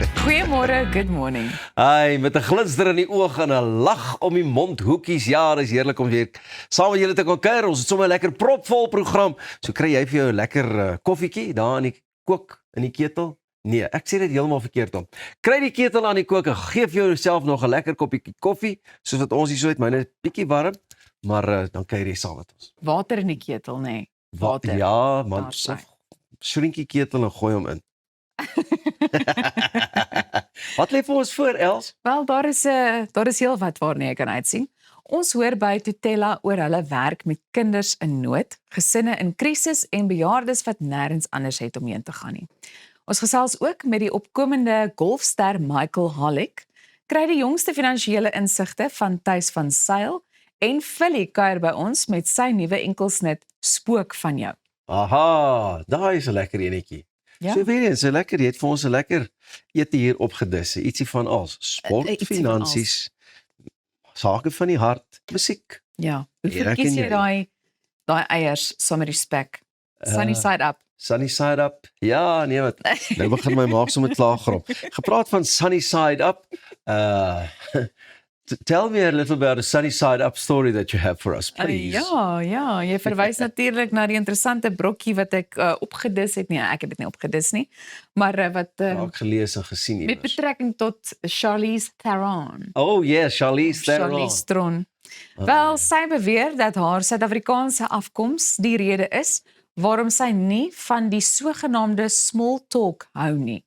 Goeiemôre, good morning. Ai, met 'n glinster in die oog en 'n lag om die mondhoekies. Ja, dis heerlik om weer saam met julle te kan kuier. Ons het sommer 'n lekker propvol program. So kry jy vir jou 'n lekker koffietjie daar in die kook in die ketel. Nee, ek sê dit heeltemal verkeerd om. Kry die ketel aan die kook en gee vir jouself nog 'n lekker koppie koffie, soos wat ons hier so het, myne bietjie warm, maar dan kuier jy saam met ons. Water in die ketel, nê? Nee. Water. Ja, man, Daar sy. shrinkie ketel en gooi hom in. Wat lê vir ons voor, Els? Wel, daar is heel wat waarna jy kan uitsien. Ons hoor by Tutela oor hulle werk met kinders in nood, gesinne in krisis en bejaardes wat nêrens anders het om heen te gaan nie. Ons gesels ook met die opkomende golfster Michael Halleck, kry die jongste finansiële insigte van Thys van Sail en Philly kuier by ons met sy nuwe enkelsnit Spook van jou. Aha, daai is 'n lekker enetjie. Ja. So weer eens, 'n lekker, jy het vir ons 'n lekker ete hier opgedis, ietsie van alles. Sport, Ietsie van finansies, sake van die hart, musiek. Ja, hoe Hier, verkies ken jy jy. daai eiers saam met die spek? Sunny side up. Sunny side up. Ja, nee wat. Nou begin my maag so met klaagrom. Gepraat van sunny side up. Tell me a little about a sunny side up story that you have for us, please. Ja, jy verwys natuurlik na die interessante brokkie wat ek opgedis het. Nee, ek het dit nie opgedis nie, maar wat Ek gelees en gesien met iewers. betrekking tot Charlize Theron. Oh yes, Charlize Theron. Charlize Theron. Wel, sy beweer dat haar Suid-Afrikaanse afkoms die rede is waarom sy nie van die sogenaamde small talk hou nie.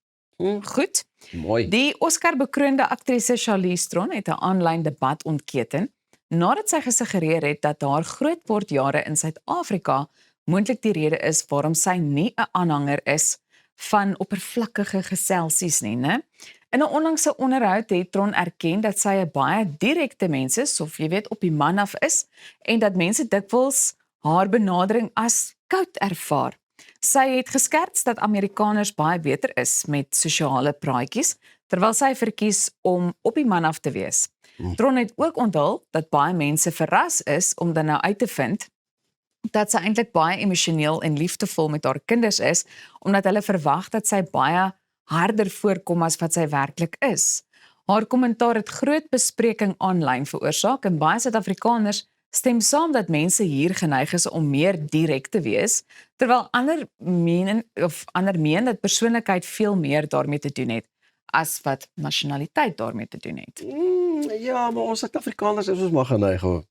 Goed. Mooi. Die Oscar-bekroonde aktrise Charlize Theron het 'n aanlyn debat ontketen nadat sy gesuggereer het dat haar grootwordjare in Suid-Afrika moontlik die rede is waarom sy nie 'n aanhanger is van oppervlakkige geselsies nie, né? In 'n onlangse onderhoud het Theron erken dat sy 'n baie direkte mens is, of jy weet op die man af is, en dat mense dikwels haar benadering as koud ervaar. Sy het geskerts dat Amerikaners baie beter is met sosiale praatjies, terwyl sy verkies om op die man af te wees. Theron het ook onthul dat baie mense verras is om dan nou uit te vind dat sy eintlik baie emosioneel en liefdevol met haar kinders is, omdat hulle verwag dat sy baie harder voorkom as wat sy werklik is. Haar kommentaar het groot bespreking aanlyn veroorsaak en baie Suid-Afrikaners stem saam dat mense hier geneig is om meer direk te wees, terwyl ander meen dat persoonlikheid veel meer daarmee te doen het as wat nasionaliteit daarmee te doen het. Ja, maar ons Suid-Afrikaners is ons maar geneig hoor.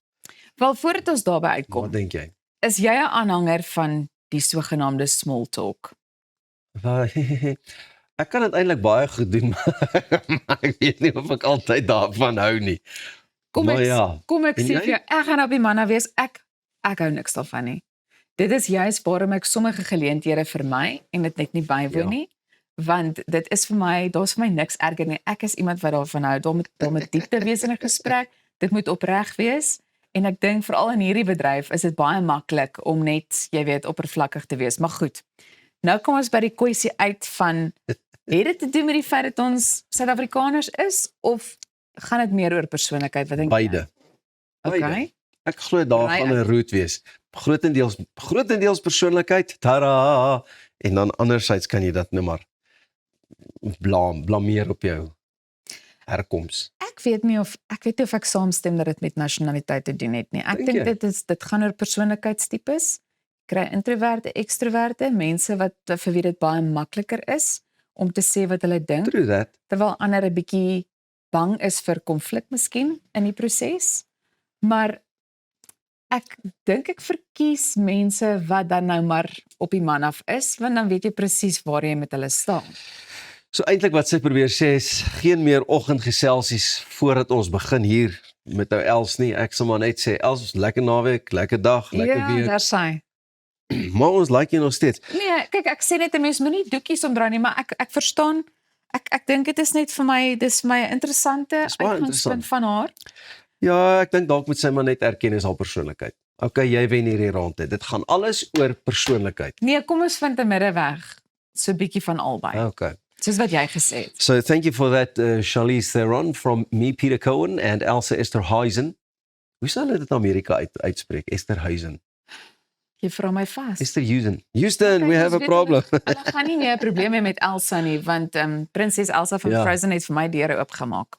Wel, voordat ons daarby uitkom, Wat dink jy? is jy 'n aanhanger van die sogenaamde small talk? Ek kan dit eintlik baie goed doen, maar ek weet nie of ek altyd daarvan hou nie. Kom Maar ek, ja, kom ek en sê jy? vir jou, ek gaan op die manne wees, ek hou niks daarvan nie. Dit is juist waarom ek sommige geleenthede vermy en dit net nie bywoon Ja. nie, want dit is vir my, daar's vir my niks erger nie. Ek is iemand wat daarvan hou, daar moet diepte wees in 'n gesprek, dit moet opreg wees, en ek dink veral in hierdie bedryf is dit baie maklik om net, jy weet, oppervlakkig te wees, maar goed. Nou kom ons by die kwessie uit van, het dit te doen met die feit dat ons Suid-Afrikaners is, of gaan dit meer oor persoonlikheid? Wat dink jy? Beide. Okay. Ek glo daar Raai gaan 'n root wees. Grotendeels persoonlikheid, tada, en dan anderzijds kan jy dat nou maar blameer op jou herkoms. Ek weet nie of ek saamstem dat dit met nasionaliteit te doen het nie. Ek Dink dink jy? dit gaan oor persoonlikheidstipes. Kry introverte, ekstroverte, mense wat vir wie dit baie makliker is om te sê wat hulle dink, True that. terwyl ander 'n bietjie bang is vir konflik miskien in die proses. Maar ek dink ek verkies mense wat dan nou maar op die man af is, want dan weet jy presies waar jy met hulle staan. So eintlik wat sy probeer sê is geen meer oggendgeselsies voordat ons begin hier met nou Els nie. Ek sal maar net sê Els, lekker naweek, lekker dag, lekker Ja, week. daar sy. Maar ons like jy nog steeds. Nee, kyk, ek sê net 'n mens moenie doekies omdraai nie, maar ek verstaan. Ek dink dit is net vir my, dis vir my 'n interessante Dis baie uitgangspunt van haar. Ja, ek dink dalk moet sy maar net erken is haar persoonlikheid. Okay, jy wen hierdie ronde. Dit gaan alles oor persoonlikheid. Nee, kom ons vind 'n middeweg. So 'n bietjie van albei. Okay. Soos wat jy gesê het. So thank you for that, Charlize Theron, from me, Peter Cohen, and Elsa Esterhuizen. Hoe sal hulle dit in Amerika uitspreek? Esterhuizen. Jy vra my vas. Mr. Houston, we have a Ons weet problem. Hulle gaan nie meer 'n probleem hê met Elsa nie, want prinses Elsa van Ja. Frozen het vir my deure oopgemaak.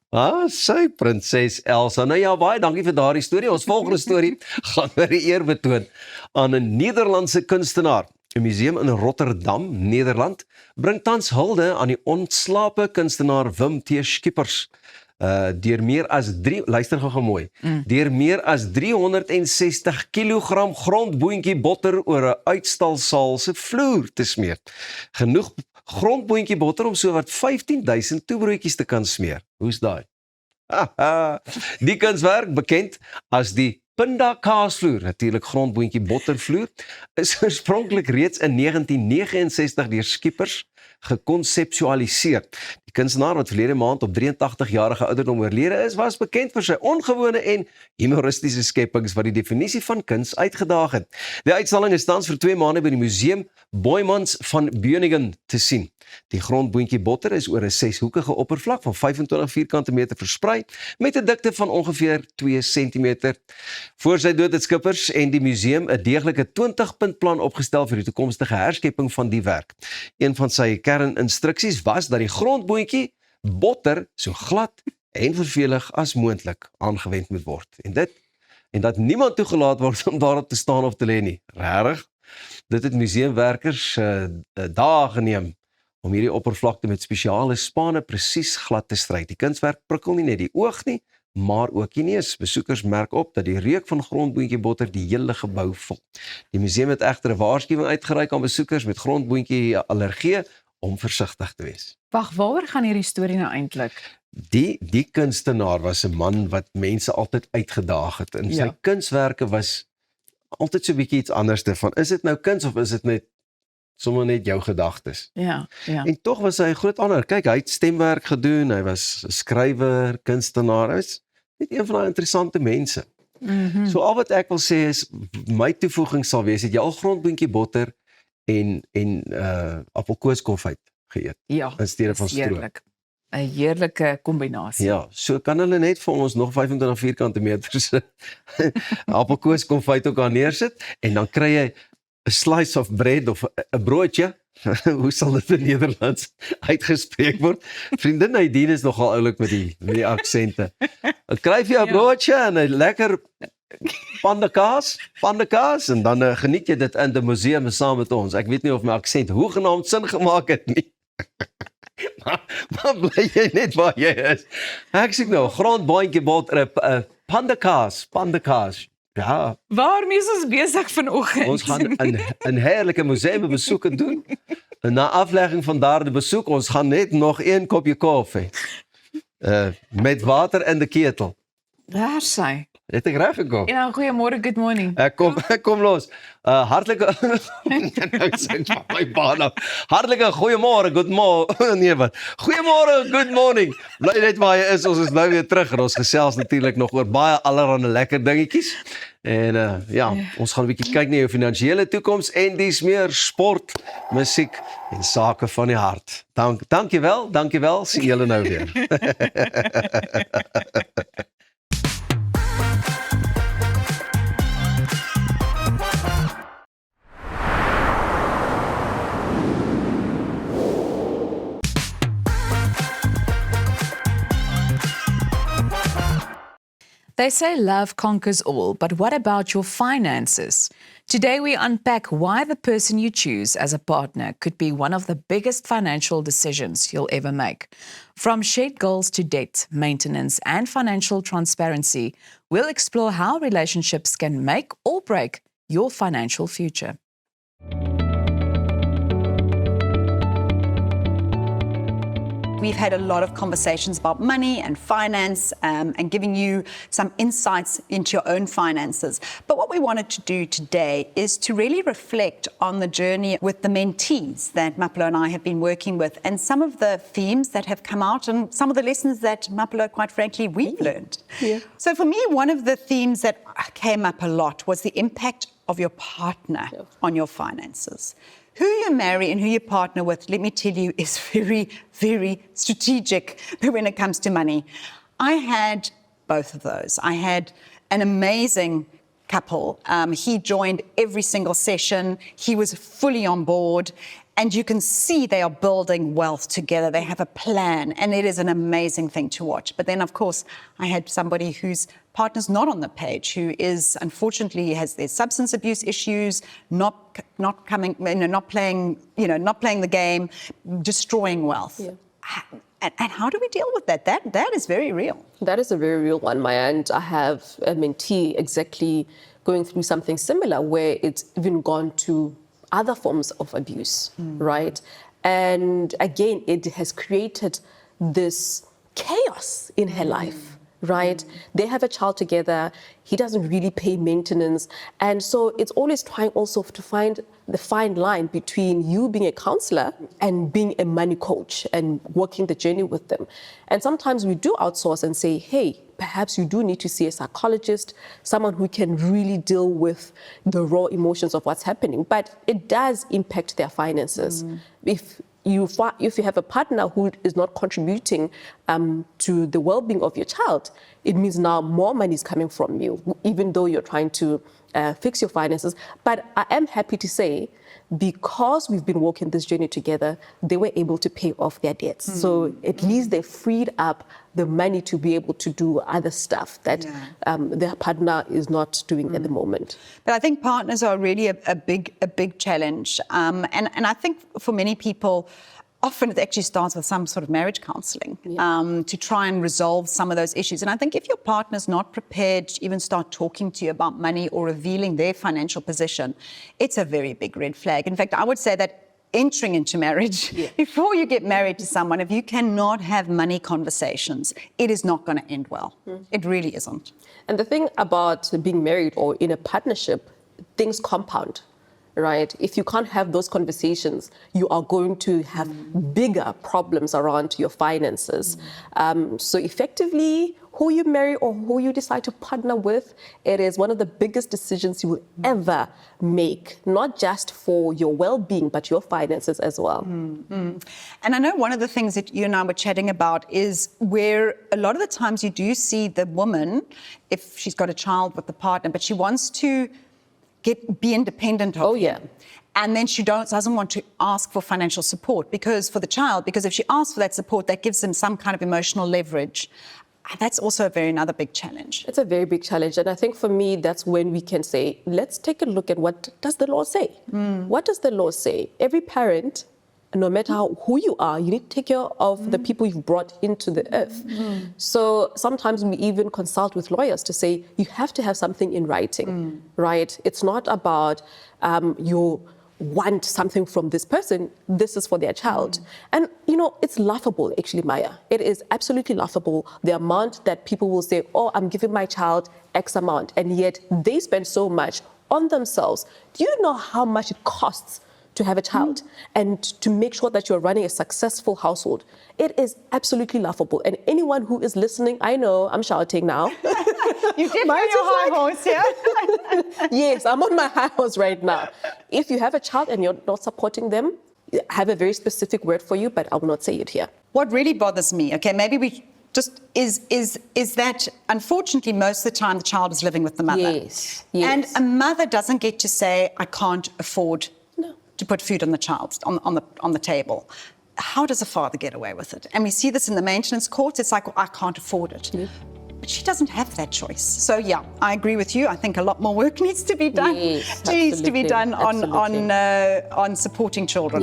Sy prinses Elsa. Nou ja, baie dankie vir daardie storie. Ons volgende storie gaan oor die eer betoon aan 'n Nederlandse kunstenaar. 'n Museum in Rotterdam, Nederland, bring tans hulde aan die ontslape kunstenaar Wim T. Schippers. Deur meer as luister gou mooi, deur meer as 360 kg grondboontjie botter oor 'n uitstalsaal se vloer te smeer. Genoeg grondboontjie botter om sowat 15,000 toebroodjies te kan smeer. Hoe's daai? Die kunswerk, bekend as die Pinda kaasvloer, natuurlik grondboontjie bottervloer, is oorspronklik reeds in 1969 deur Schippers gekonseptualiseer. Die kunstenaar wat verlede maand op 83-jarige ouderdom oorlede is, was bekend vir sy ongewone en humoristiese skepings wat die definisie van kuns uitgedaag het. Die uitstalling is tans vir 2 maande by die Museum Boijmans van Beuningen te sien. Die grondboontjie botter is oor 'n 6-hoekige oppervlak van 25 vierkante meter versprei met 'n dikte van ongeveer 2 cm. Voor sy dood het Schippers en die museum 'n deeglike 20-puntplan opgestel vir die toekomstige herskepping van die werk. Een van sy kerninstruksies was dat die grondboontjie botter so glad en vervelig as moontlik aangewend moet word. En dat niemand toegelaat word om daarop te staan of te lê nie. Regtig? Dit het museumwerkers dae geneem om hierdie oppervlakte met spesiale spane presies glad te stryk. Die kunswerk prikkel nie net die oog nie, maar ook die neus. Besoekers merk op dat die reuk van grondboontjie botter die hele gebou vul. Die museum het egter 'n waarskuwing uitgereik aan besoekers met grondboontjie allergie om versigtig te wees. Wag, waaroor gaan hierdie storie nou eintlik? Die kunstenaar was 'n man wat mense altyd uitgedaag het. En sy kunswerke was altyd so 'n bietjie iets anders van. Is dit nou kuns of is dit net sommer net jou gedagtes? Ja. En tog was hy 'n groot ander. Kyk, hy het stemwerk gedoen, hy was 'n skrywer, kunstenaar. Hy was net een van daai interessante mense. So al wat ek wil sê is, my toevoeging sal wees, het jy al grondboontjie botter en appelkoeskonfyt geëet? Ja, in steede van stroop. Heerlik. 'n Heerlike kombinasie. Ja, so kan hulle net vir ons nog 25 vierkante meters appelkoeskonfyt ook aan neersit en dan kry jy 'n slice of bread of 'n broodjie. Hoe sal dit in Nederlands uitgespreek word? Vriendin Nadine is nogal oulik met die aksente. Ek kry vir jou 'n broodjie en 'n lekker pandakaas en dan geniet jy dit in die museum saam met ons. Ek weet nie of my aksent hoegenaamd sin gemaak het nie. Maar bly jy net waar jy is. Ek sê nou, grondboontjie botter, pandakaas. Ja. Waarmee is ons besig vanoggend? Ons gaan 'n heerlike museum besoek doen. En na aflegging van daardie besoek, ons gaan net nog 1 kopjie koffie. Met water in die ketel. Daar sy. Het ek reg gekom? En dan goeiemôre, good morning. Ek kom los. Hartlike ek sê my baan. Hartlike goeiemôre, good morning. Nee, wat? Goeiemôre, good morning. Bly net waar jy is. Ons is nou weer terug en ons gesels natuurlik nog oor baie allerlei lekker dingetjies. En ons gaan 'n bietjie kyk na jou finansiële toekoms en dis meer sport, musiek en sake van die hart. Dankie wel. Sien julle nou weer. They say love conquers all, but what about your finances? Today we unpack why the person you choose as a partner could be one of the biggest financial decisions you'll ever make. From shared goals to debt, maintenance, and financial transparency, we'll explore how relationships can make or break your financial future. We've had a lot of conversations about money and finance and giving you some insights into your own finances. But what we wanted to do today is to really reflect on the journey with the mentees that Mapelo and I have been working with and some of the themes that have come out and some of the lessons that Mapelo, quite frankly, we've learned. Yeah. So for me, one of the themes that came up a lot was the impact of your partner on your finances. Who you marry and who you partner with, let me tell you, is very, very strategic when it comes to money. I had both of those. I had an amazing couple. He joined every single session. He was fully on board. And you can see they are building wealth together. They have a plan, and it is an amazing thing to watch. But then, of course, I had somebody whose partner's not on the page, who is unfortunately has their substance abuse issues, not playing the game, destroying wealth. Yeah. And how do we deal with that? That is very real. That is a very real one, Maya. And I have a mentee exactly going through something similar, where it's even gone to other forms of abuse, right? And again, it has created this chaos in her life, right? They have a child together. He doesn't really pay maintenance. And so it's always trying also to find the fine line between you being a counselor and being a money coach and working the journey with them. And sometimes we do outsource and say, hey, perhaps you do need to see a psychologist, someone who can really deal with the raw emotions of what's happening. But it does impact their finances. If you have a partner who is not contributing to the well-being of your child, it means now more money is coming from you, even though you're trying to fix your finances. But I am happy to say, because we've been walking this journey together, they were able to pay off their debts. So at least they freed up the money to be able to do other stuff that their partner is not doing at the moment. But I think partners are really a big challenge. And I think for many people, often it actually starts with some sort of marriage counselling to try and resolve some of those issues. And I think if your partner's not prepared to even start talking to you about money or revealing their financial position, it's a very big red flag. In fact, I would say that entering into marriage, before you get married to someone, if you cannot have money conversations, it is not going to end well. It really isn't. And the thing about being married or in a partnership, things compound. Right? If you can't have those conversations, you are going to have bigger problems around your finances. So effectively, who you marry or who you decide to partner with, it is one of the biggest decisions you will ever make, not just for your well-being, but your finances as well. And I know one of the things that you and I were chatting about is where a lot of the times you do see the woman, if she's got a child with the partner, but she wants to be independent of him. And then she doesn't want to ask for financial support because if she asks for that support, that gives them some kind of emotional leverage. That's also another big challenge. It's a very big challenge. And I think for me, that's when we can say, let's take a look at what does the law say? What does the law say? Every parent, no matter who you are, you need to take care of the people you've brought into the earth. So sometimes we even consult with lawyers to say, you have to have something in writing, right? It's not about you want something from this person, this is for their child. And, it's laughable, actually, Maya. It is absolutely laughable, the amount that people will say, oh, I'm giving my child X amount, and yet they spend so much on themselves. Do you know how much it costs to have a child and to make sure that you're running a successful household? It is absolutely laughable. And anyone who is listening, I know I'm shouting now. You did my high horse, yeah? Yes, I'm on my high horse right now. If you have a child and you're not supporting them, I have a very specific word for you, but I will not say it here. What really bothers me, maybe we just is that unfortunately most of the time the child is living with the mother. Yes. And a mother doesn't get to say, I can't afford to put food on the child on the table. How does a father get away with it? And we see this in the maintenance courts. It's like, well, I can't afford it. But she doesn't have that choice. So yeah, I agree with you. I think a lot more work needs to be done. Yes, needs to be done on supporting children.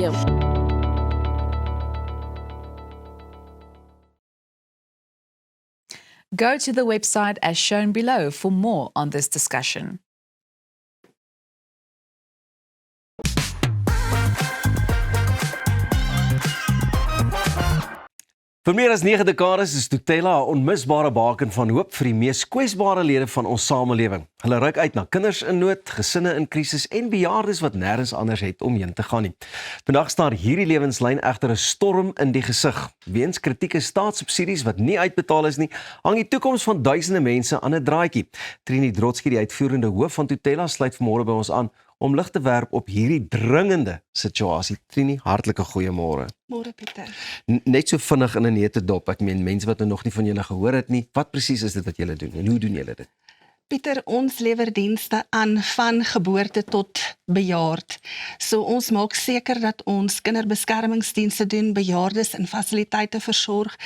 Go to the website as shown below for more on this discussion. Vir meer as 9 dekades is Tutela 'n onmisbare baken van hoop vir die mees kwesbare lede van ons samelewing. Hulle reik uit na kinders in nood, gesinne in krisis en bejaardes wat nêrens anders het om heen te gaan nie. Vandag staar hierdie lewenslyn egter 'n storm in die gesig. Weens kritieke staatssubsidies wat nie uitbetaal is nie, hang die toekoms van duisende mense aan 'n draadjie. Trini Drotsky, die uitvoerende hoof van Tutela, sluit vanmôre by ons aan om lig te werp op hierdie dringende situasie. Trini, hartlike goeiemôre. Môre Pieter. Net so vinnig in 'n neete dop. Ek meen mense wat nog nie van julle gehoor het nie. Wat presies is dit wat julle doen en hoe doen julle dit? Pieter, ons lewer dienste aan van geboorte tot bejaard. So ons maak seker dat ons kinderbeskermingsdienste doen, bejaardes in fasiliteite versorg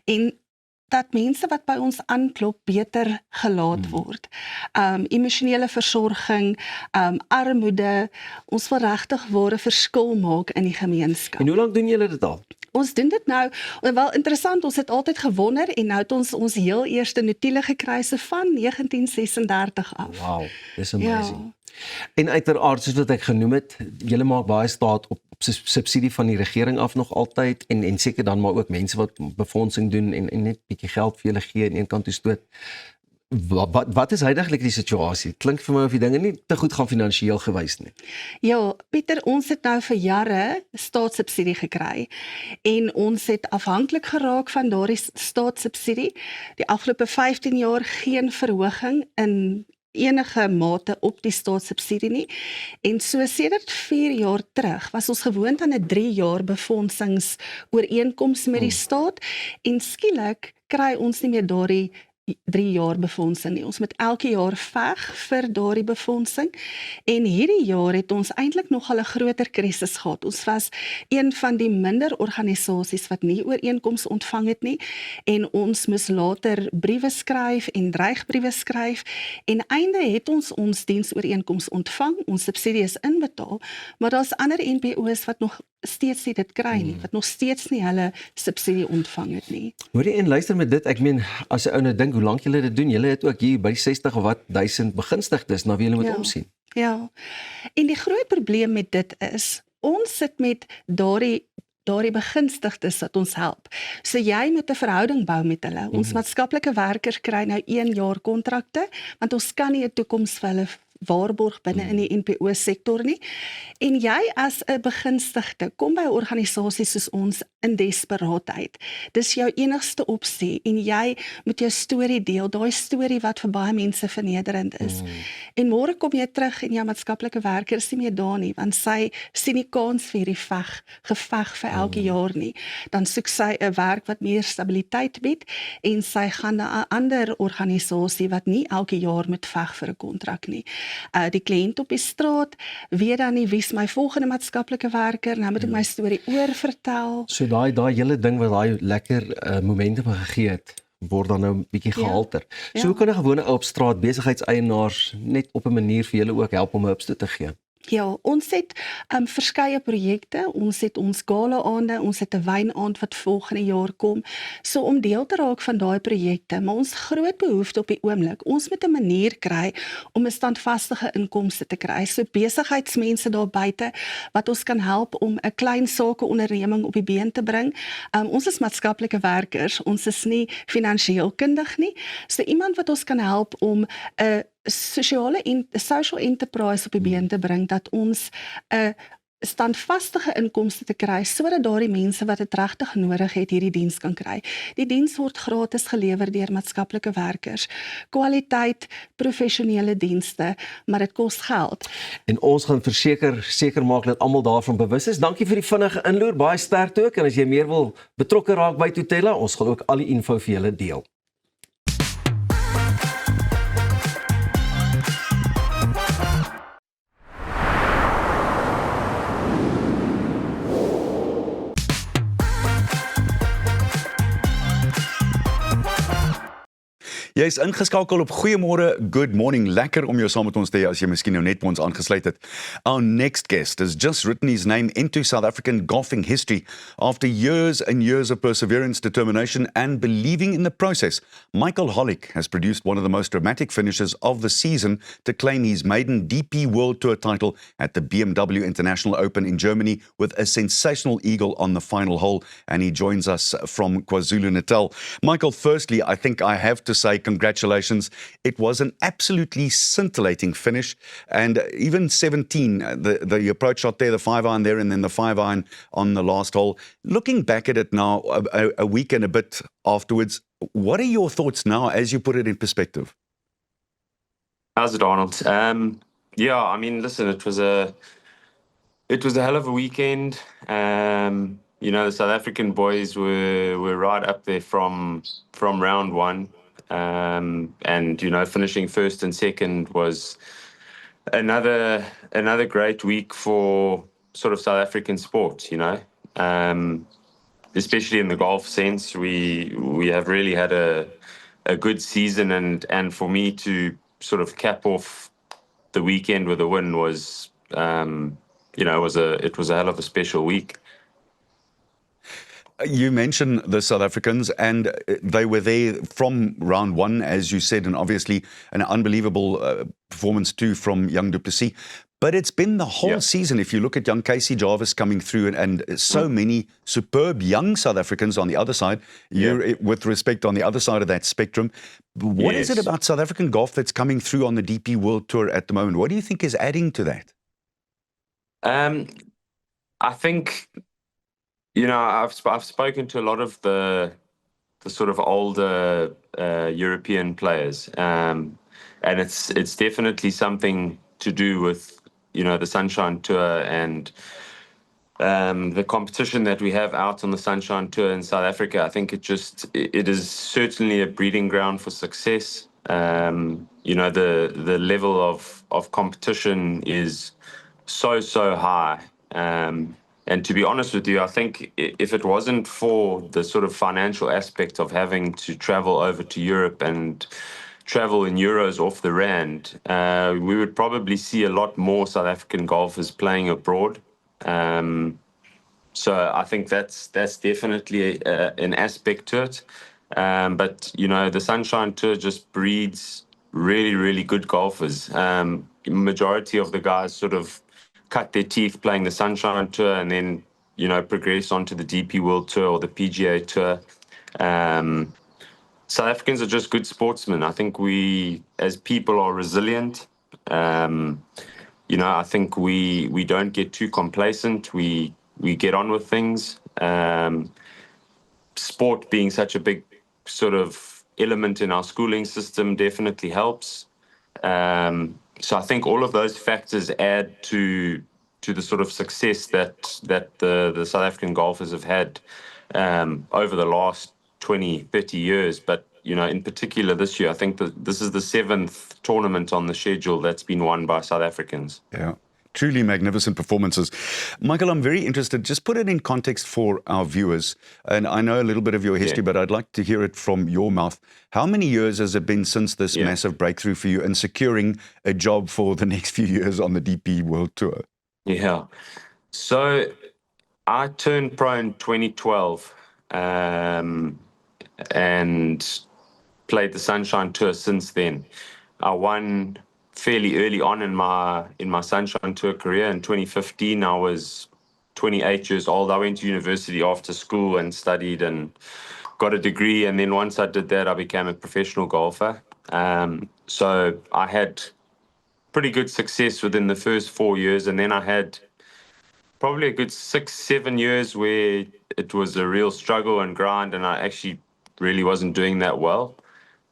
en dat mense wat by ons aanklop beter gelaat word. Emosionele versorging, armoede, ons wil regtig ware verskil maak in die gemeenskap. En hoe lank doen julle dit al? Ons doen dit nou, wel interessant, ons het altyd gewonder en nou het ons heel eerste notiele gekry so van 1936 af. Wow, dis amazing. En uiteraard, soos wat ek genoem het, julle maak baie staat op subsidie van die regering af nog altyd en seker dan maar ook mense wat befondsing doen en net bietjie geld vir julle gee en een kant toe stoot. Wat is huidiglik die situasie? Klink vir my of die dinge nie te goed gaan finansiëel gewys nie. Ja, Pieter, ons het nou vir jare staatssubsidie gekry en ons het afhanklik geraak van daardie staatssubsidie. Die afgelope 15 jaar geen verhoging in enige mate op die staatssubsidie nie. En so sedert 4 jaar terug was ons gewoond aan 'n 3 jaar befondsingsooreenkoms met die staat en skielik kry ons nie meer daardie 3 jaar befondsing nie. Ons moet elke jaar veg vir daardie befondsing en hierdie jaar het ons eintlik nogal 'n groter krisis gehad. Ons was een van die minder organisasies wat nie ooreenkoms ontvang het nie en ons moes later briewe skryf en dreigbriewe skryf en einde het ons diensooreenkoms ontvang, ons subsidie is inbetaal, maar daar's ander NPO's wat nog steeds nie dit kry nie, wat nog steeds nie hulle subsidie ontvang het nie. Hoorie en luister met dit, ek meen as 'n ou nou dink hoe lank julle dit doen, julle het ook hier by 60 of wat duisend begunstigdes na wie julle moet omsien. Ja. En die groot probleem met dit is ons sit met daardie begunstigdes wat ons help. So jy moet 'n verhouding bou met hulle. Ons maatskaplike werkers kry nou 1 jaar kontrakte want ons kan nie 'n toekoms vir hulle waarborg binne in die NPO sektor nie. En jy as 'n begunstigde kom by 'n organisasie soos ons in desperaatheid. Dis jou enigste opsie en jy moet jou storie deel, daai storie wat vir baie mense vernederend is. En môre kom jy terug en jou maatskaplike werker is nie meer daar nie, want sy sien nie kans vir hierdie geveg vir elke jaar nie. Dan soek sy 'n werk wat meer stabiliteit bied en sy gaan na 'n ander organisasie wat nie elke jaar moet veg vir 'n kontrak nie. Die kliënt op die straat weet dan nie wie's my volgende maatskaplike werker, nou moet ek my storie oorvertel. So daai hele ding wat daai lekker momentum gegee het, word dan nou 'n bietjie gehalter. So hoe kan 'n gewone ou op straat besigheidseienaars net op 'n manier vir julle ook help om 'n hupstoot te gee? Ja, ons het verskeie projekte, ons het ons gala-aande, ons het 'n wynaand wat volgende jaar kom, so om deel te raak van daai projekte, maar ons groot behoefte op die oomblik, ons moet 'n manier kry om 'n standvastige inkomste te kry, so besigheidsmense daar buite, wat ons kan help om 'n klein sakeonderneming op die been te bring. Ons is maatskaplike werkers, ons is nie finansiëel kundig nie, so iemand wat ons kan help om 'n social enterprise op die been te bring, dat ons 'n standvastige inkomste te kry, sodat daardie mense wat dit regtig nodig het, hierdie diens kan kry. Die diens word gratis gelewer deur maatskaplike werkers. Kwaliteit, professionele dienste, maar dit kos geld. En ons gaan seker maak dat almal daarvan bewus is. Dankie vir die vinnige inloer, baie sterkte ook, en as jy meer wil betrokke raak by Tutela, ons gaan ook al die info vir julle deel. Jy is ingeskakel op Goeiemôre, Good Morning. Lekker om jou saam met ons te hê as jy miskien nou net by ons aangesluit het. Our next guest has just written his name into South African golfing history after years and years of perseverance, determination and believing in the process. Michael Holick has produced one of the most dramatic finishes of the season to claim his maiden DP World Tour title at the BMW International Open in Germany with a sensational eagle on the final hole, and he joins us from KwaZulu-Natal. Michael, firstly, I think I have to say congratulations. It was an absolutely scintillating finish, and even 17, the approach shot there, the 5-iron there, and then the 5-iron on the last hole. Looking back at it now, a week and a bit afterwards, what are your thoughts now as you put it in perspective? How's it, Arnold? Yeah, I mean, listen, it was a hell of a weekend. You know, the South African boys were right up there from round one. And finishing first and second was another great week for sort of South African sport. Especially in the golf sense, we have really had a good season, and for me to sort of cap off the weekend with a win was it was a hell of a special week. You mentioned the South Africans, and they were there from round one, as you said, and obviously an unbelievable performance too from young du Plessis. But it's been the whole season. If you look at young Casey Jarvis coming through, and so many superb young South Africans on the other side, you're with respect on the other side of that spectrum. What is it about South African golf that's coming through on the DP World Tour at the moment? What do you think is adding to that? I think, I've spoken to a lot of the sort of older European players, and it's definitely something to do with the Sunshine Tour and the competition that we have out on the Sunshine Tour in South Africa. I think it is certainly a breeding ground for success. The level of competition is so high. And to be honest with you, I think if it wasn't for the sort of financial aspect of having to travel over to Europe and travel in euros off the rand, we would probably see a lot more South African golfers playing abroad. So I think that's definitely an aspect to it. But the Sunshine Tour just breeds really good golfers. Majority of the guys sort of cut their teeth playing the Sunshine Tour and then progress onto the DP World Tour or the PGA Tour. South Africans are just good sportsmen. I think we, as people, are resilient. I think we don't get too complacent. We get on with things. Sport being such a big sort of element in our schooling system definitely helps. So I think all of those factors add to the sort of success that the South African golfers have had over the last 20, 30 years. But, in particular this year, I think that this is the 7th tournament on the schedule that's been won by South Africans. Yeah. Truly magnificent performances. Michael, I'm very interested. Just put it in context for our viewers. And I know a little bit of your history, but I'd like to hear it from your mouth. How many years has it been since this massive breakthrough for you and securing a job for the next few years on the DP World Tour? Yeah. So I turned pro in 2012 and played the Sunshine Tour since then. I won fairly early on in my Sunshine Tour career. In 2015, I was 28 years old. I went to university after school and studied and got a degree. And then once I did that, I became a professional golfer. So I had pretty good success within the first 4 years. And then I had probably a good 6-7 years where it was a real struggle and grind, and I actually really wasn't doing that well.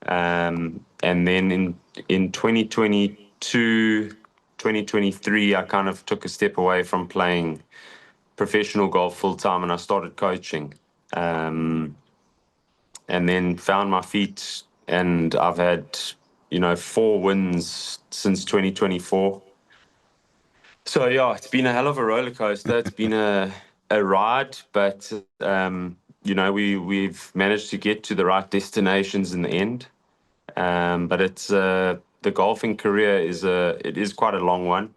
And then in 2022, 2023, I kind of took a step away from playing professional golf full time, and I started coaching. And then found my feet, and I've had 4 wins since 2024. So yeah, it's been a hell of a roller coaster. It's been a ride, but we've managed to get to the right destinations in the end. But it's the golfing career is quite a long one,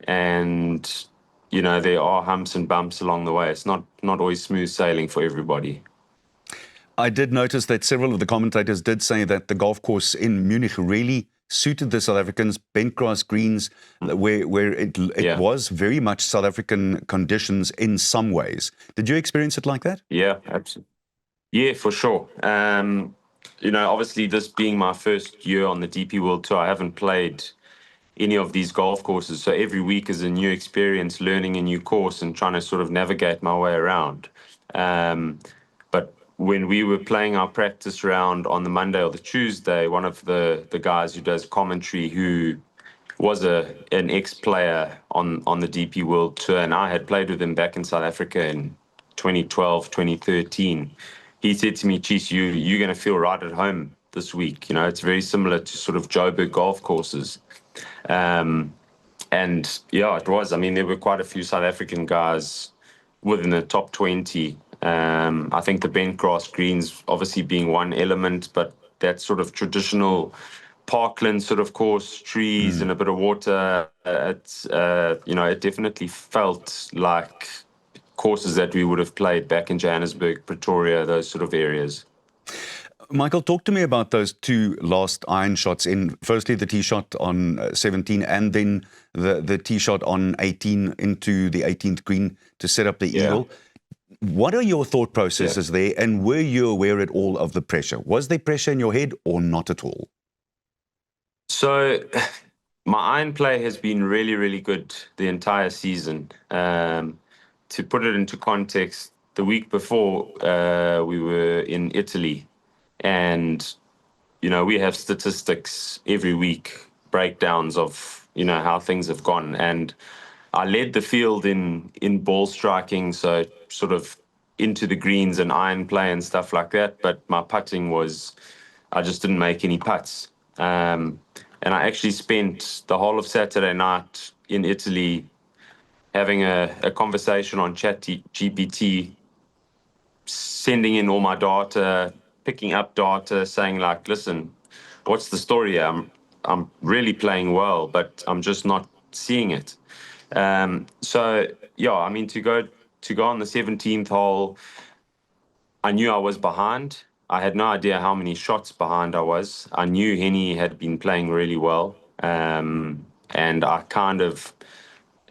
and there are humps and bumps along the way. It's not always smooth sailing for everybody. I did notice that several of the commentators did say that the golf course in Munich really suited the South Africans, bent grass greens, where it was very much South African conditions in some ways. Did you experience it like that? Yeah, absolutely. Yeah, for sure. Obviously, this being my first year on the DP World Tour, I haven't played any of these golf courses. So every week is a new experience, learning a new course and trying to sort of navigate my way around. But when we were playing our practice round on the Monday or the Tuesday, one of the guys who does commentary, who was an ex-player on the DP World Tour, and I had played with him back in South Africa in 2012, 2013, he said to me, "Cheese, you're going to feel right at home this week. You know, it's very similar to sort of Joburg golf courses. And yeah, it was. I mean, there were quite a few South African guys within the top 20. I think the bent grass greens obviously being one element, but that sort of traditional parkland sort of course, trees and a bit of water, it definitely felt like courses that we would have played back in Johannesburg, Pretoria, those sort of areas. Michael, talk to me about those two last iron shots in, firstly the tee shot on 17 and then the tee shot on 18 into the 18th green to set up the eagle. What are your thought processes there, and were you aware at all of the pressure? Was there pressure in your head or not at all? So my iron play has been really, really good the entire season. To put it into context, the week before we were in Italy, and, you know, we have statistics every week, breakdowns of, you know, how things have gone. And I led the field in ball striking, so sort of into the greens and iron play and stuff like that. But my putting I just didn't make any putts. And I actually spent the whole of Saturday night in Italy having a conversation on ChatGPT, sending in all my data, picking up data, saying like, listen, what's the story here? I'm really playing well, but I'm just not seeing it. So yeah, I mean, to go on the 17th hole, I knew I was behind. I had no idea how many shots behind I was. I knew Henny had been playing really well. And I kind of,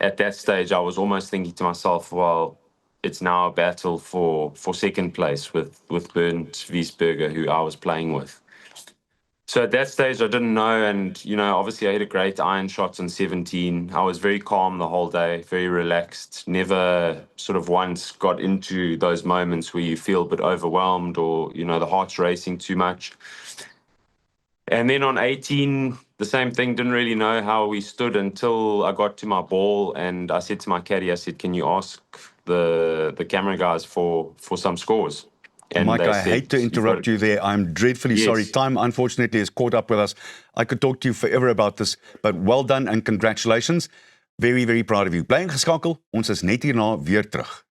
at that stage, I was almost thinking to myself, well, it's now a battle for second place with Bernd Wiesberger, who I was playing with. So at that stage, I didn't know. And, you know, obviously I hit a great iron shot on 17. I was very calm the whole day, very relaxed, never sort of once got into those moments where you feel a bit overwhelmed or, you know, the heart's racing too much. And then on 18, the same thing, didn't really know how we stood until I got to my ball. And I said to my caddy, I said, can you ask the camera guys for some scores? And Mike, I said, hate to interrupt you there. I'm dreadfully sorry. Time, unfortunately, has caught up with us. I could talk to you forever about this, but well done and congratulations. Very, very proud of you. Bly ingeskakel. Ons is net hierna weer terug.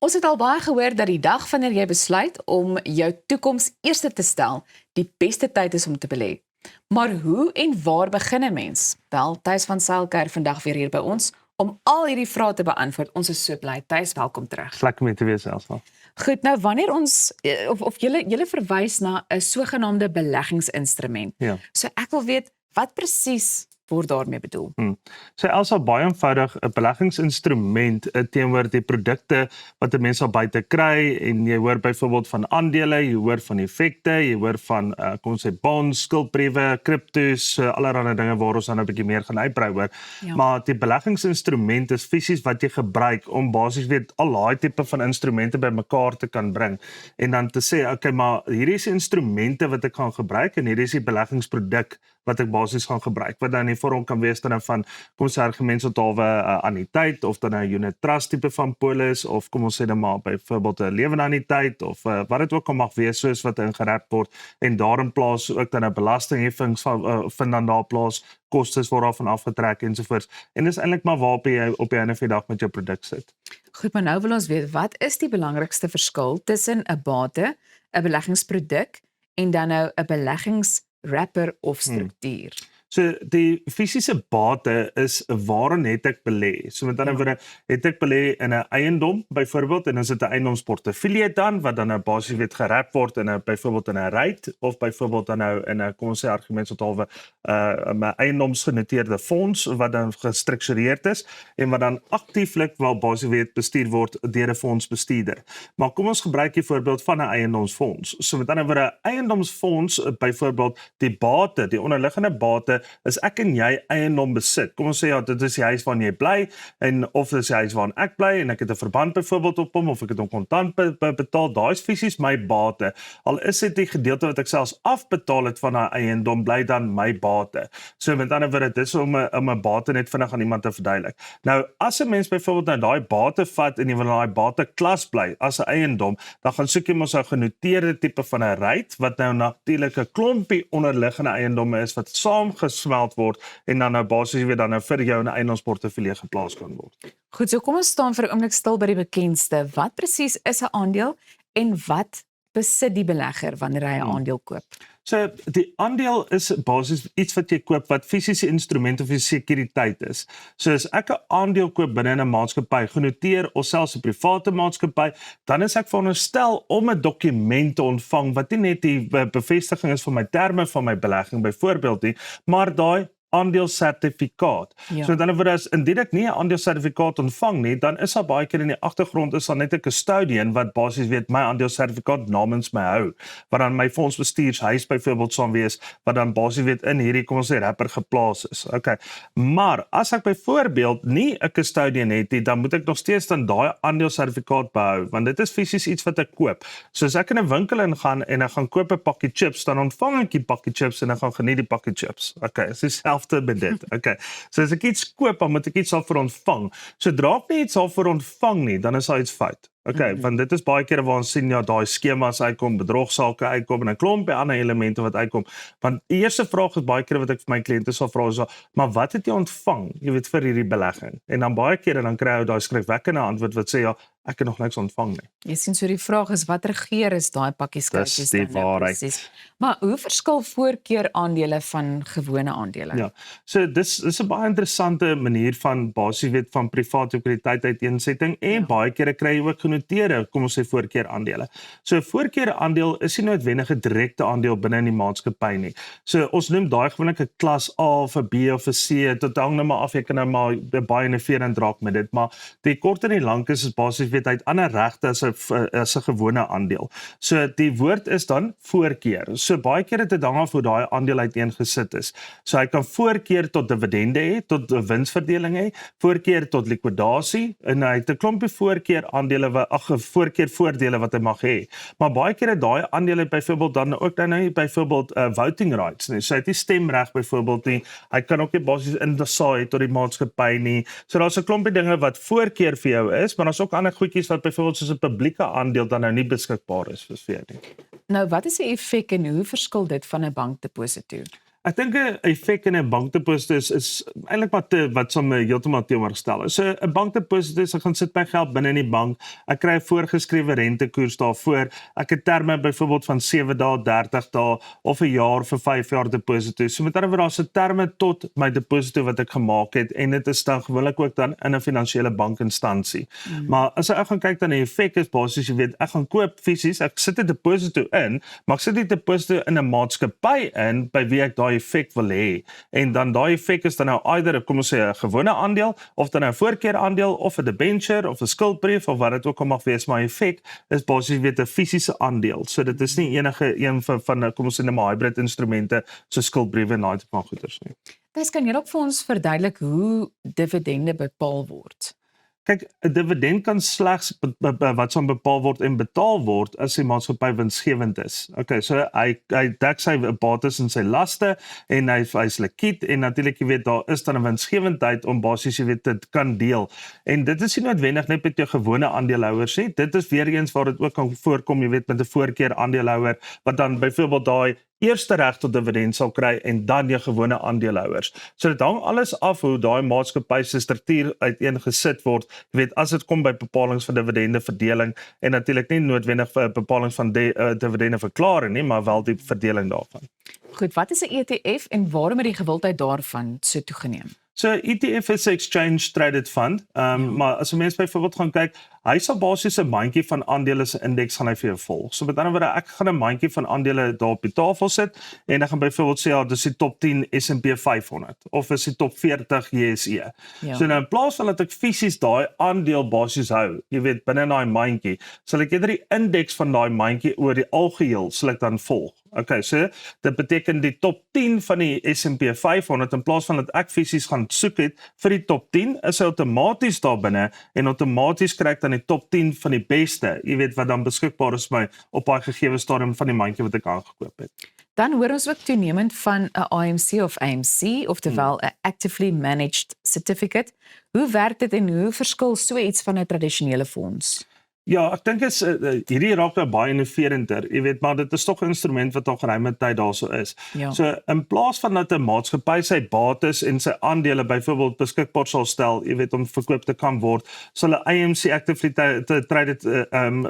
Ons het al baie gehoor dat die dag wanneer jy besluit om jou toekoms eerste te stel, die beste tyd is om te belê. Maar hoe en waar begin 'n mens? Wel, Thys van Sail kuier vandag weer hier by ons om al hierdie vrae te beantwoord. Ons is so bly. Thys, welkom terug. Lekker om te wees Elsma. Goed, nou wanneer ons of julle verwys na 'n sogenaamde beleggingsinstrument. Ja. So ek wil weet wat presies word daarmee bedoel. So Elsa, baie eenvoudig, 'n beleggingsinstrument teenoor die produkte wat 'n mens al buite kry, en jy hoor byvoorbeeld van aandele, jy hoor van effekte, jy hoor van kom ons sê bonds, skuldbriewe, kriptos, allerlei dinge waar ons dan 'n bietjie meer gaan uitbrei oor. Ja. Maar die beleggingsinstrument is fisies wat jy gebruik om basies al daai tipe van instrumente bymekaar te kan bring en dan te sê, okay, maar hierdie is die instrumente wat ek gaan gebruik en hierdie is die beleggingsproduk wat ek basies gaan gebruik, wat dan in die vorm kan wees dan van, kom ons sê argumentshalwe anniteit, of dan 'n unit trust tipe van polis, of kom ons sê dan maar byvoorbeeld 'n lewende anniteit, of wat dit ook al mag wees, soos wat ingerap word, en daarin plaas ook dan 'n belastingheffings vind dan daar plaas, kostes word daarvan afgetrek ensovoorts. En dis eintlik maar waarop jy op die einde van die dag met jou produk sit. Goed, maar nou wil ons weet, wat is die belangrikste verskil tussen 'n bate, 'n beleggingsproduk en dan nou 'n beleggingswrapper of struktuur? So die fisiese bate is waarin het ek belê. So met ander woorde, het ek belê in 'n eiendom byvoorbeeld, en is dit 'n eiendomsportefeulje dan wat dan nou basies gerap word in 'n byvoorbeeld in 'n REIT, of byvoorbeeld dan nou in 'n, kom ons sê argumentshalwe 'n eiendomsgenoteerde fonds wat dan gestruktureerd is en wat dan aktieflik wel basies bestuur word deur 'n fondsbestuurder. Maar kom ons gebruik hier voorbeeld van 'n eiendomsfonds. So met ander woorde, 'n eiendomsfonds byvoorbeeld, die bate, die onderliggende bate as ek en jy eiendom besit, kom ons sê ja, dit is die huis waarin jy bly, en of dit is die huis waarin ek bly, en ek het 'n verband byvoorbeeld op hom, of ek het hom kontant betaal, daai is fisies my bate. Al is dit die gedeelte wat ek selfs afbetaal het van daai eiendom, bly dan my bate. So met ander woorde, dit is om 'n bate net vinnig aan iemand te verduidelik. Nou, as 'n mens byvoorbeeld nou daai bate vat en jy wil daai bate klas bly as 'n eiendom, dan gaan soek jy mos 'n genoteerde tipe van 'n REIT, wat nou natuurlik 'n klompie onderliggende eiendomme is wat saamgesmelt word en dan nou basies weer dan nou vir jou in 'n eiendomsportefeulje geplaas kan word. Goed, so kom ons staan vir 'n oomblik stil by die bekendste. Wat presies is 'n aandeel en wat besit die belegger wanneer hy 'n aandeel koop? So die aandeel is basies iets wat jy koop wat fisiese instrument of 'n sekuriteit is. So as ek 'n aandeel koop binne 'n maatskappy, genoteer of selfs 'n private maatskappy, dan is ek veronderstel om 'n dokument te ontvang wat nie net die bevestiging is van my terme van my belegging byvoorbeeld nie, maar daai aandelesertifikaat. Ja. So met ander woorde, indien ek nie 'n aandelesertifikaat ontvang nie, dan is daar baie keer in die agtergrond is daar net 'n custodian wat basies weet my aandelesertifikaat namens my hou, wat dan my fondsbestuurshuis byvoorbeeld sal wees, wat dan basies weet in hierdie kom ons sê rapper geplaas is. Okay. Maar as ek byvoorbeeld nie 'n custodian het nie, dan moet ek nog steeds dan daai aandelesertifikaat behou, want dit is fisies iets wat ek koop. So as ek in 'n winkel ingaan en ek gaan koop 'n pakkie chips, dan ontvang ek die pakkie chips en ek gaan geniet die pakkie chips. Okay, dit is met dit. Okay. So as ek iets koop, dan moet ek iets daarvoor ontvang. Sodra ek nie iets daarvoor ontvang nie, dan is daar iets fout. Okay, want dit is baie kere waar ons sien ja, daai skemas uitkom, bedrogsaake uitkom en 'n klompie ander elemente wat uitkom. Want die eerste vraag is baie kere wat ek vir my kliënte sal vra is, maar wat het jy ontvang, jy weet vir hierdie belegging? En dan baie kere dan kry jy daai skrikwekkende antwoord wat sê ja, ek het nog niks ontvang nie. Jy sien, so die vraag is watter geur is daai pakkie skoutjies Dis die dan nou waarheid. presies? Maar hoe verskil voorkeur aandele van gewone aandele? Ja, so dis 'n baie interessante manier van basies weet van private sekuriteit uiteensetting en baie kere kry jy ook genoteerde, kom ons sê voorkeur aandele. So 'n voorkeur aandeel is nie noodwendig 'n direkte aandeel binne in die maatskappy nie. So ons noem daai gewoonlik 'n klas A of 'n B of 'n C, dit hang nou maar af, jy kan nou maar baie innoverend raak met dit, maar die kort en die lank is basies weet hy het ander regte as 'n gewone aandeel. So die woord is dan voorkeur. So baie keer het dit hang af hoe daai aandeel uiteengesit is. So hy kan voorkeur tot dividende hê, tot 'n winsverdeling hê, voorkeur tot likwidasie en hy het 'n klompie voorkeur aandele voorkeur voordele wat hy mag hê. Maar baie keer het daai aandele byvoorbeeld dan ook dan nie byvoorbeeld voting rights nie. So hy het nie stemreg byvoorbeeld nie. Hy kan ook nie basies insaai tot die maatskappy nie. So daar's 'n klompie dinge wat voorkeur vir jou is, maar daar's ook ander goedjies wat byvoorbeeld soos 'n publieke aandeel dan nou nie beskikbaar is vir jou nie. Nou, wat is die effek en hoe verskil dit van 'n bankdeposito? Ek dink 'n effek in 'n bankdeposito is eintlik wat som heeltemal teenoorgestel is. So 'n bankdeposito is ek gaan sit my geld binne in die bank, ek kry 'n voorgeskrewe rentekoers daarvoor, ek het terme byvoorbeeld van 7 dae, 30 dae of 'n jaar vir 5 jaar deposito. So met ander woorde daar's 'n terme tot my deposito wat ek gemaak het en dit is dan gewoonlik ook dan in 'n finansiële bankinstansie. Maar as ek gaan kyk dan die effek is basies jy weet ek gaan koop fisies, ek sit 'n deposito in, maar ek sit die deposito in 'n maatskappy in by wie ek daai effek wil hê. En dan daai effek is dan nou either kom ons sê 'n gewone aandeel of dan 'n voorkeur aandeel of 'n debenture of 'n skuldbrief of wat dit ook al mag wees, maar effek is basies weet 'n fisiese aandeel. So dit is nie enige een van kom ons sê 'n hybrid instrumente so skuldbriewe en daai tipe van goeders nie. Dis kan jy dalk vir ons verduidelik hoe dividende bepaal word? Kyk, 'n dividend kan slegs wat sal bepaal word en betaal word as die maatskappy winsgewend is. Okay, so hy dek sy bates en sy laste en hy's likwid en natuurlik jy weet daar is dan 'n winsgewendheid om basies jy weet dit kan deel. En dit is nie noodwendig net met jou gewone aandeelhouers nie. Dit is weer eens waar dit ook kan voorkom, jy weet met 'n voorkeur aandeelhouer wat dan byvoorbeeld daai eerste reg tot dividend sal kry en dan jou gewone aandeelhouers. So dit hang alles af hoe daai maatskappy se struktuur uiteengesit word. Jy weet as dit kom by bepalinge van dividende verdeling en natuurlik nie noodwendig vir bepalinge van dividende verklaring nie, maar wel die verdeling daarvan. Goed, wat is 'n ETF en waarom het die gewildheid daarvan so toegeneem? So ETF is 'n exchange traded fund, maar as 'n mens byvoorbeeld gaan kyk, hy sal basies 'n mandjie van aandele se indeks gaan hy vir jou volg. So met ander woorde, ek gaan 'n mandjie van aandele daar op die tafel sit en ek gaan byvoorbeeld sê ja, dis die top 10 S&P 500 of is die top 40 JSE. Ja. So nou in plaas van dat ek fisies daai aandeel basies hou, jy weet binne daai mandjie, sal ek eerder die indeks van daai mandjie oor die algeheel sal ek dan volg. Okay, so dit beteken die top 10 van die S&P 500 in plaas van dat ek fisies gaan soek het vir die top 10, is hy outomaties daar binne en outomaties kry ek dan die top 10 van die beste, jy weet wat dan beskikbaar is my op daai gegeewe stadium van die mandjie wat ek aangekoop het. Dan hoor ons ook toenemend van 'n AMC of AMC, oftewel 'n Actively Managed Certificate. Hoe werk dit en hoe verskil so iets van 'n tradisionele fonds? Ja, ek dink is hierdie raak nou baie innoverender, jy weet, maar dit is tog 'n instrument wat al geruime tyd daarso is. Ja. So in plaas van dat 'n maatskappy sy bates en sy aandele byvoorbeeld beskikbaar sal stel, jy weet om verkoop te kan word, sal 'n AMC Actively Traded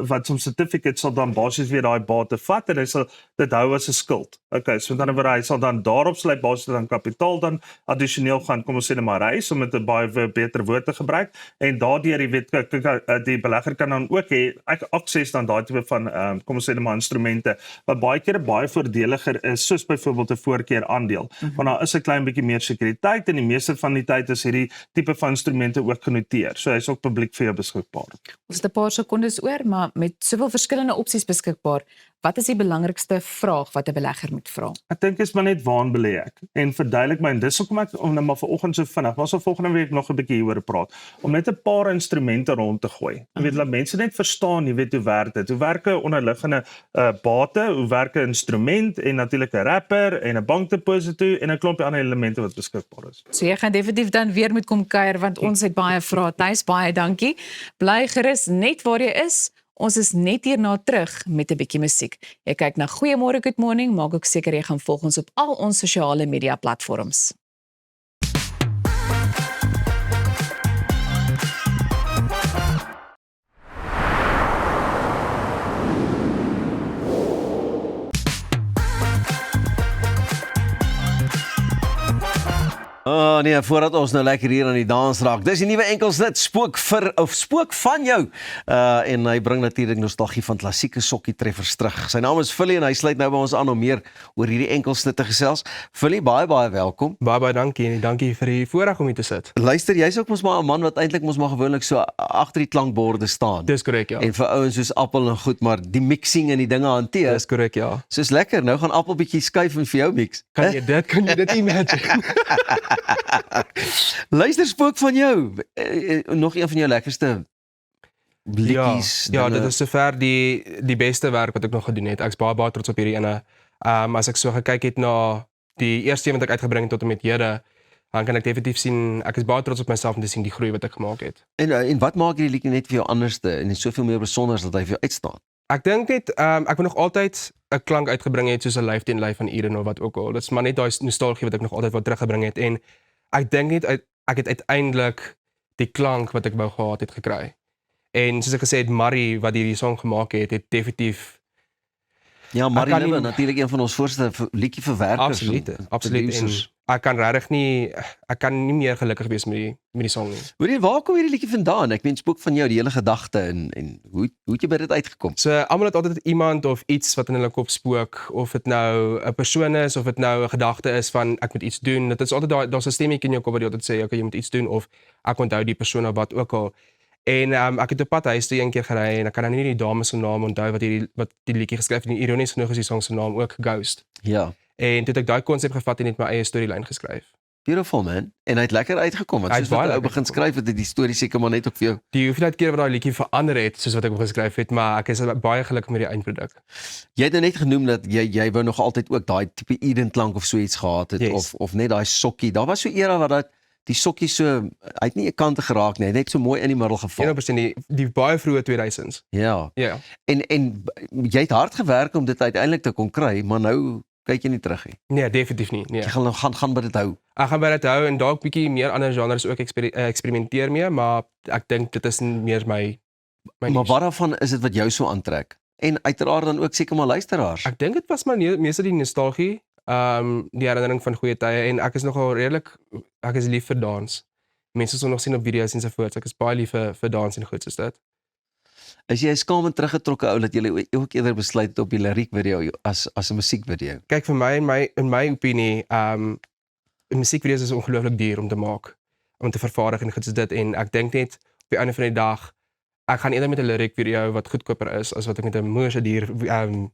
wat some certificate sal dan basies weer daai bate vat en hy sal dit hou as 'n skuld. Okay, so met ander woorde hy sal dan daarop sal hy basies dan kapitaal dan addisioneel gaan, kom ons sê net maar reis om met 'n baie beter woord te gebruik en daardeur jy weet die belegger kan dan ook hê akses dan daai tipe van kom ons sê net maar instrumente wat baie keer baie voordeliger is soos byvoorbeeld 'n voorkeur aandeel. Want daar is 'n klein bietjie meer sekuriteit en die meeste van die tyd is hierdie tipe van instrumente ook genoteer. So hy's ook publiek vir jou beskikbaar. Ons het 'n paar sekondes oor, maar met soveel verskillende opsies beskikbaar, wat is die belangrikste vraag wat 'n belegger moet vra? Ek dink is maar net waaraan belê ek en verduidelik my en dis hoekom ek om nou maar vanoggend so vinnig, maar so volgende week nog 'n bietjie hieroor praat, om net 'n paar instrumente rond te gooi. Jy weet, laat mense net verstaan, jy weet hoe werk dit? Hoe werk 'n onderliggende bate, hoe werk 'n instrument en natuurlik 'n wrapper en 'n bankdeposito en 'n klompie ander elemente wat beskikbaar is. So jy gaan definitief dan weer moet kom kuier want ons het baie vrae. Thys, baie dankie. Bly gerus net waar jy is. Ons is net hierna terug met 'n bietjie musiek. Jy kyk na Goeiemôre Good Morning, maak ook seker jy gaan volg ons op al ons sosiale media platforms. Oh nee, voordat ons nou lekker hier aan die dans raak. Dis die nuwe enkelsnit spook van jou. En hy bring natuurlik nostalgie van klassieke sokkie treffers terug. Sy naam is Philly en hy sluit nou by ons aan om meer oor hierdie enkelsnit te gesels. Philly, baie welkom. Baie dankie en dankie vir die voorreg om hier te sit. Luister, jy's ook mos maar 'n man wat eintlik mos maar gewoonlik so agter die klankborde staan. Dis korrek, ja. En vir ouens soos Appel en goed, maar die mixing en die dinge hanteer. Dis korrek, ja. Soos lekker. Nou gaan Appel bietjie skuif en vir jou mix. Kan jy dit imagine? Luister, spook van jou. Nog een van jou lekkerste liedjies. Ja, dit is sover die beste werk wat ek nog gedoen het. Ek's baie trots op hierdie ene. As ek so gekyk het na die eerste een wat ek uitgebring het tot en met hede, dan kan ek definitief sien ek is baie trots op myself om te sien die groei wat ek gemaak het. En wat maak hierdie liedjie net vir jou anderste en soveel meer besonder dat hy vir jou uitstaan? Ek dink net ek wil nog altyd 'n klank uitgebring het soos 'n lyf teen lyf van Eden of wat ook al. Dit is maar net daai nostalgie wat ek nog altyd wou teruggebring het en ek dink net ek het uiteindelik die klank wat ek wou gehad het gekry. En soos ek gesê het, Marie wat hierdie song gemaak het definitief. Ja, Marie Libbe, natuurlik een van ons voorste liedjie verwerkers. Absoluut. En ek kan regtig nie ek kan nie meer gelukkig wees met die song nie. Hoor jy, waar kom hierdie liedjie vandaan? Ek meen spook van jou, die hele gedagte en hoe het jy by dit uitgekom? So almal het altyd iemand of iets wat in hulle kop spook, of dit nou 'n persoon is of dit nou 'n gedagte is van ek moet iets doen. Dit is altyd daar's 'n stemmetjie in jou kop wat altyd sê okay, jy moet iets doen of ek onthou die persoon of wat ook al. En ek het op pad huis toe een keer gery en ek kan nou nie die dame se naam onthou wat die liedjie geskryf het. En ironies genoeg is die song se naam ook Ghost. Ja. En toe het ek daai konsep gevat en net my eie storielyn geskryf. Beautiful man. En hy het lekker uitgekom want soos wat jy begin skryf het die storie seker maar net op vir jou. Die hoeveelheid keer wat daai liedjie verander het soos wat ek geskryf het, maar ek is baie gelukkig met die eindproduk. Jy het nou net genoem dat jy wou nog altyd ook daai tipe Eden klank of so iets gehad het, yes. of net daai sokkie. Daar was so 'n era wat die sokkie so hy het nie 'n kant geraak nie, net so mooi in die middel geval. 100% die baie vroeë 2000s. Ja. Ja. En jy het hard gewerk om dit uiteindelik te kon kry, maar nou kyk jy nie terug nie. Nee, definitief nie. Nee. Jy gaan by dit hou. Ek gaan by dit hou en dalk bietjie meer ander genres ook eksperimenteer mee, maar ek dink dit is meer my Maar wat daarvan is dit wat jou so aantrek? En uiteraard dan ook seker maar luisteraars. Ek dink dit was maar meeste die nostalgie, die herinnering van goeie tye en ek is nogal redelik ek is lief vir dans. Mense sal nog sien op video's en so voort. Ek is baie lief vir dans en goed soos dit. Is jy skaam en teruggetrokke ou dat jy ook eerder besluit het op die liriekvideo as 'n musiekvideo? Kyk vir my in my opinie, musiekvideo's is ongelooflik duur om te maak, om te vervaardig en goed soos dit en ek dink net op die einde van die dag ek gaan eerder met 'n lyric video wat goedkoper is as wat ek met 'n moeëse duur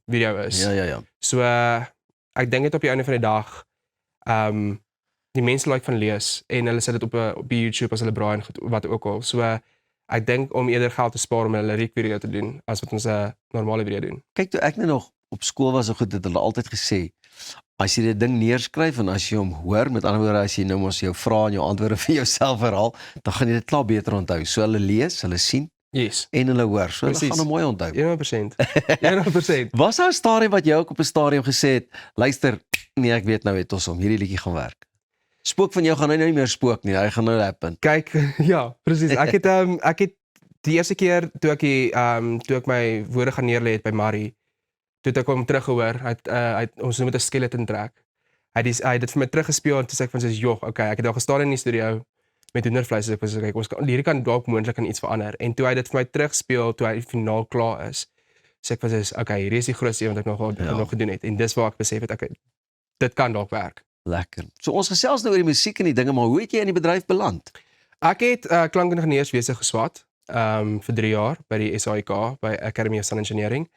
video is. Ja. So ek dink dit op die einde van die dag die mense like van lees en hulle sit dit op die YouTube as hulle braai en goed, wat ook al. So ek dink om eerder geld te spaar om 'n lyric video te doen as wat ons 'n normale video doen. Kyk, toe ek nog op skool was, so goed, het hulle altyd gesê, as jy dit ding neerskryf en as jy hom hoor, met ander woorde, as jy nou mos jou vrae en jou antwoorde vir jouself herhaal, dan gaan jy dit klaar beter onthou. So hulle lees, hulle sien Yes. en hulle hoor. So hulle Precies. gaan hom mooi onthou. 100%. 100%. Was daar 'n stadium wat jy ook op 'n stadium gesê het, luister, nee, ek weet nou het ons om hierdie liedjie gaan werk. Spook van jou gaan nou nie meer spook nie, hy gaan nou happen. Kyk, ja, presies. Ek het die eerste keer toe ek my woorde gaan neerlê het by Marie, toe het ek hom teruggehoor, ons noem dit 'n skeleton track. Hy het dit vir my teruggespeel en toe sê ek van soos, "Jog, okay, ek het daar gestaan in die studio met hoendervleis, ek was so, kyk, hierdie kan dalk moontlik aan iets verander." En toe hy dit vir my terugspeel toe hy finaal klaar is, sê ek van soos, "Okay, hierdie is die grootste een wat ek nog gedoen het." En dis waar ek besef het, okay, dit kan dalk werk. Lekker. So ons gesels nou oor die musiek en die dinge, maar hoe het jy in die bedryf beland? Ek het klankingenieurswese geswat vir 3 jaar by die SAIK, by Academy of Sound Engineering.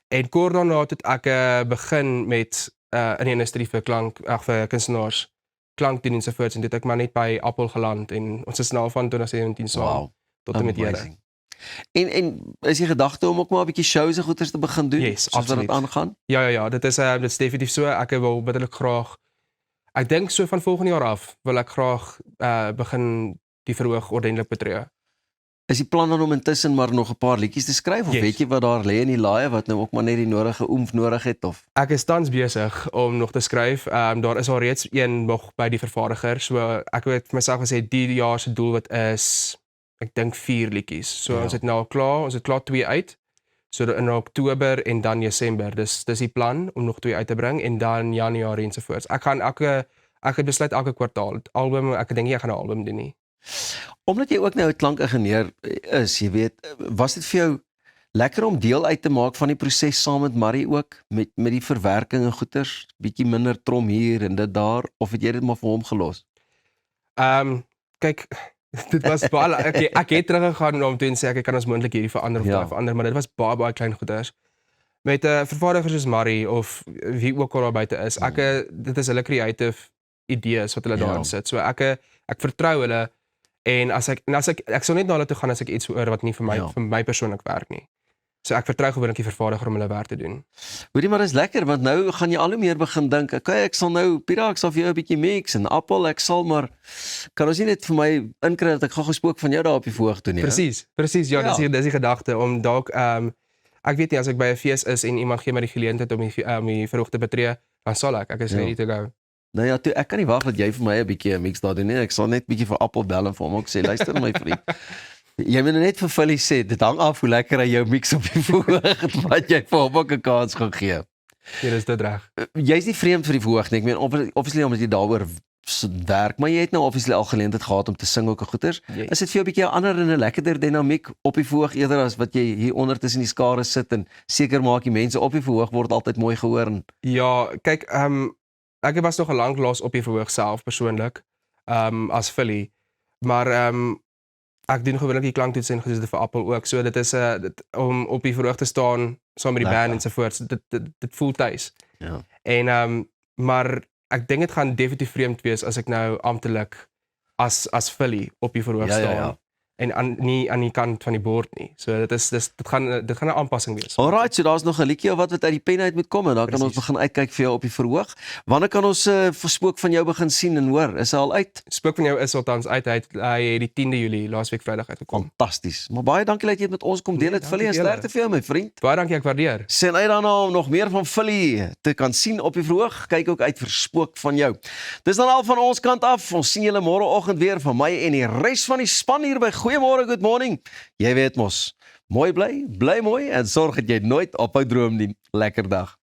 En kort daarna het ek begin met in die industrie vir vir kunstenaars, klankdien ensovoorts, en dit het ek maar net by Apple geland en ons is snel van 2017 saam tot en met hede. Amazing. En is die gedagte om ook maar 'n bietjie shows en goeders te begin doen, Yes, soos wat dit absoluut. aangaan? Ja, dit is definitief so. Ek wil bitterlik graag, ek dink so van volgende jaar af wil ek graag begin die verhoog ordentlik betree. Is die plan dan om intussen maar nog 'n paar liedjies te skryf, of Yes. weet jy wat daar lê in die laaie wat nou ook maar net die nodige oomf nodig het, of? Ek is tans besig om nog te skryf. Daar is al reeds een nog by die vervaardiger. So ek het vir myself gesê die jaar se doelwit is, ek dink 4 liedjies. So Ja. ons het nou klaar, ons het klaar 2 uit. So in Oktober en dan Desember. Dis die plan om nog 2 uit te bring en dan Januarie ensovoorts. Ek het besluit elke kwartaal album, ek dink nie ek gaan 'n album doen nie. Omdat jy ook nou 'n klankingenieur is, jy weet, was dit vir jou lekker om deel uit te maak van die proses saam met Marie ook, met die verwerking en goeters, bietjie minder trom hier en dit daar, of het jy dit maar vir hom gelos? Kyk, dit was baie ek het teruggegaan om toe en sê ek kan ons moontlik hierdie verander of Ja. daai verander, maar dit was baie klein goeders. Met 'n vervaardiger soos Marie of wie ook al daar buite is, dit is hulle creative idees wat hulle Ja. daarin sit. So ek vertrou hulle en as ek sal net na hulle toe gaan as ek iets hoor wat nie vir my persoonlik werk nie. So ek vertrou gewoonlik die vervaardiger om hulle werk te doen. Hoorie, maar dis lekker, want nou gaan jy al hoe meer begin dink, okay, ek sal nou, Pira, ek sal vir jou 'n bietjie mix, en Appel, ek sal maar, kan ons nie net vir my inkry dat ek gou gespook van jou daar op die verhoog doen nie, hè? Presies, ja, Ja. dis die gedagte om dalk ek weet nie, as ek by 'n fees is en iemand gee my die geleentheid om die verhoog te betree, dan sal ek is Ja. ready to go. Nou ja, toe, ek kan nie wag dat jy vir my 'n bietjie 'n mix daar doen nie, ek sal net bietjie vir Appel bel en vir hom ook sê, luister my vriend, jy moet net vir Philly sê, dit hang af hoe lekker hy jou mix op die verhoog het, wat jy vir hom ook 'n kans gaan gee. Ja, dis dit reg. Jy's nie vreemd vir die verhoog nie, ek meen, obviously omdat jy daaroor werk, maar jy het nou obviously al geleentheid gehad om te sing ook en goeters. Yes. Is dit vir jou 'n bietjie 'n ander en 'n lekkerder dinamiek op die verhoog eerder as wat jy hier onder tussen die skare sit en seker maak die mense op die verhoog word altyd mooi gehoor en Ja, kyk, ek was nog 'n lank laas op die verhoog self persoonlik, as Philly, maar ek doen gewoonlik die klanktoets en goeie vir Appel ook. So dit is om op die verhoog te staan saam met die Lekker. band ensovoorts. Dit voel tuis. ja. En maar ek dink dit gaan definitief vreemd wees as ek nou amptelik as Philly op die verhoog staan. Ja. En nie aan die kant van die bord nie. So dit gaan 'n aanpassing wees. Alright, so daar's nog 'n liedjie of wat uit die pen uit moet kom en dan kan ons Precies. begin uitkyk vir jou op die verhoog. Wanneer kan ons verspook van jou begin sien en hoor? Is hy al uit? Spook van jou is althans uit. Hy het die 10de Julie laasweek Vrydag uitgekom. Fantasties. Maar baie dankie dat jy dit met ons kom deel. Dit dankie Philly en julle. sterkte vir jou my vriend. Baie dankie, ek waardeer. Sien uit daarna om nog meer van Philly te kan sien op die verhoog. Kyk ook uit vir spook van jou. Dis dan al van ons kant af. Ons sien julle môreoggend weer van my en die res van die span hier by Goeiemôre, Good Morning. Jy weet mos, mooi bly mooi en sorg dat jy nooit ophou droom nie. Lekker dag.